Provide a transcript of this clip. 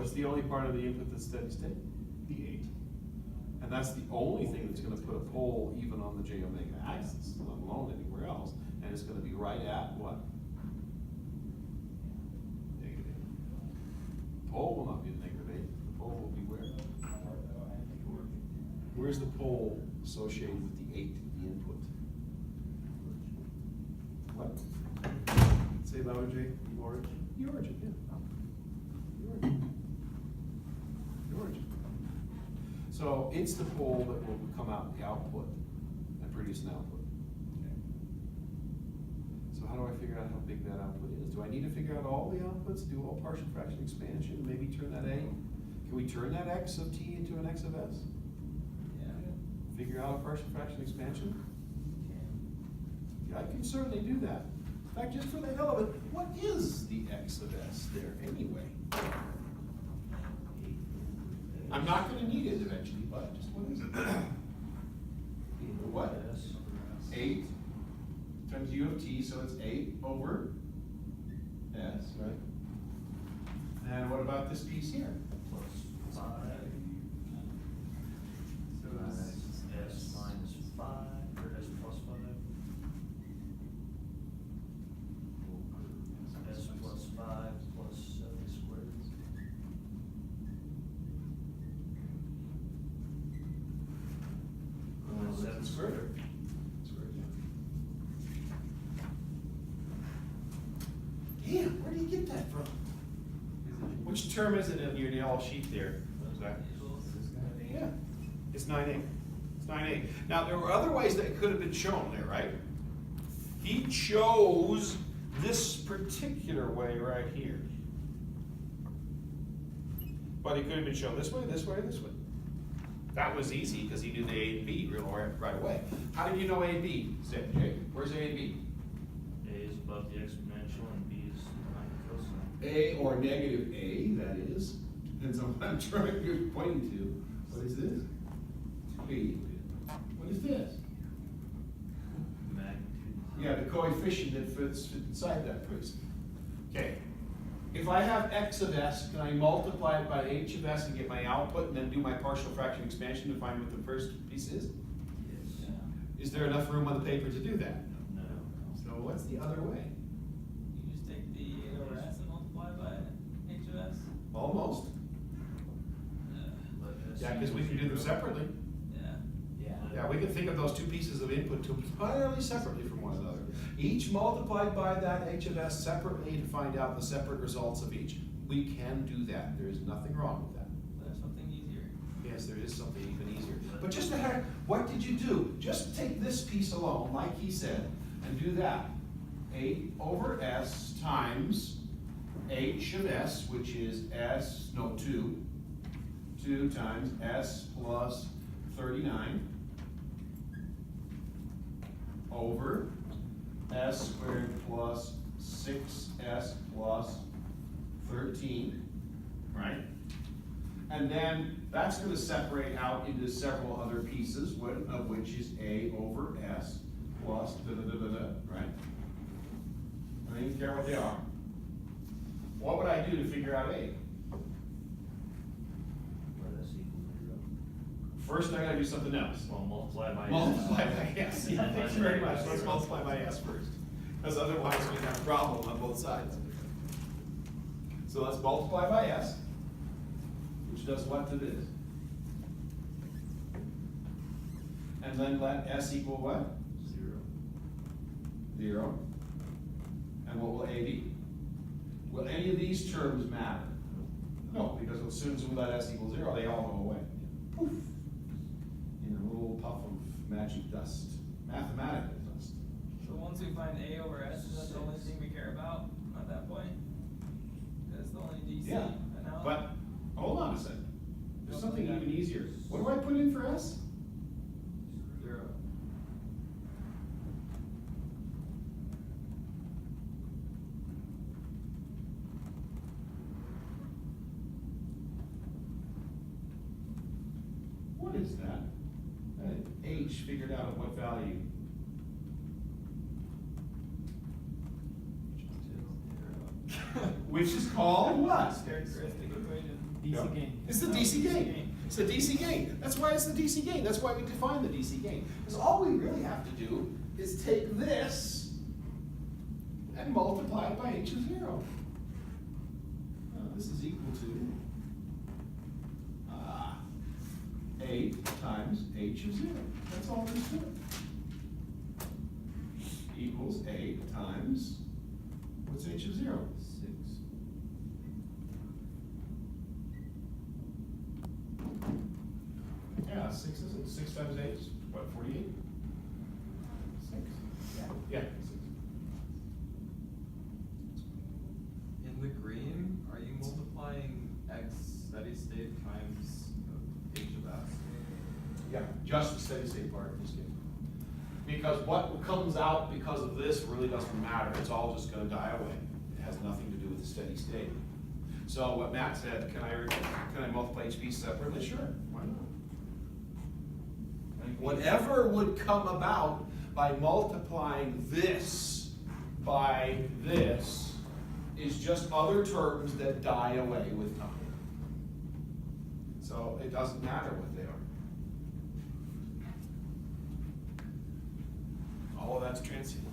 What's the only part of the input that's steady state? The 8. And that's the only thing that's gonna put a pole even on the j omega axis, let alone anywhere else. And it's gonna be right at what? -8. The pole will not be at -8. The pole will be where? Where's the pole associated with the 8, the input? What? Say louder, Jay. The origin? The origin, yeah. The origin. The origin. So it's the pole that will come out the output and produce an output. Okay. So how do I figure out how big that output is? Do I need to figure out all the outputs, do all partial fraction expansion, maybe turn that A? Can we turn that x of t into an x of s? Figure out a partial fraction expansion? Yeah, I can certainly do that. In fact, just for the hell of it, what is the x of s there anyway? I'm not going to need it eventually, but just what is it? What? 8 times u of t, so it's 8 over s, right? And what about this piece here? Plus 5. So it's s minus 5, or s plus 5. S plus 5 plus 7 squared. Seven squared. Damn, where do you get that from? Which term is it in your yellow sheet there? Zach? Yeah, it's 9A. It's 9A. Now, there were other ways that it could have been shown there, right? He chose this particular way right here. But it could have been shown this way, this way, this way. That was easy because he knew the A and B right away. How did you know A and B, Jay? Where's A and B? A is above the exponential and B is behind the cosine. A or negative A, that is. Depends on what I'm trying to point to. What is this? B. What is this? Magnitude. Yeah, the coefficient that fits inside that prism. Okay. If I have x of s, can I multiply it by h of s and get my output and then do my partial fraction expansion to find what the first piece is? Yes. Is there enough room on the paper to do that? No. So what's the other way? You just take the 8 over s and multiply by h of s? Almost. Yeah, because we can do them separately. Yeah. Yeah, we can think of those two pieces of input entirely separately from one another. Each multiplied by that h of s separately to find out the separate results of each. We can do that. There is nothing wrong with that. There's something easier. Yes, there is something even easier. But just to have, what did you do? Just take this piece alone, like he said, and do that. 8 over s times h of s, which is 2. 2 times s plus 39 over s squared plus 6s plus 13, right? And then that's going to separate out into several other pieces, one of which is a over s plus right? I don't even care what they are. What would I do to figure out a? Let s equal 0. First, I got to do something else. Well, multiply by s. Multiply by s. Yeah, thanks very much. Let's multiply by s first. Because otherwise we have a problem on both sides. So let's multiply by s, which does what to this? And then let s equal what? 0. 0. And what will a be? Will any of these terms matter? No, because as soon as we let s equal 0, they all go away. Poof. In a little puff of magic dust, mathematical dust. So once we find a over s, is that the only thing we care about at that point? That's the only DC Yeah, analysis? but hold on a second. There's something even easier. What do I put in for s? 0. What is that? H figured out at what value? Which is called what? Characteristic equation. DC gain. It's the DC gain. It's the DC gain. That's why it's the DC gain. That's why we define the DC gain. Because all we really have to do is take this and multiply it by h of 0. This is equal to 8 times h of 0. That's all there is to it. Equals 8 times, what's h of 0? 6. Yeah, 6 is it? 6 times 8 is what, 48? 6. Yeah, 6. In the green, are you multiplying x steady state times h of s? Yeah, just the steady state part in this case. Because what comes out because of this really doesn't matter. It's all just going to die away. It has nothing to do with the steady state. So what Matt said, can I multiply HB separately? Sure, why not? Whatever would come about by multiplying this by this is just other terms that die away with time. So it doesn't matter what they are. All of that's transient.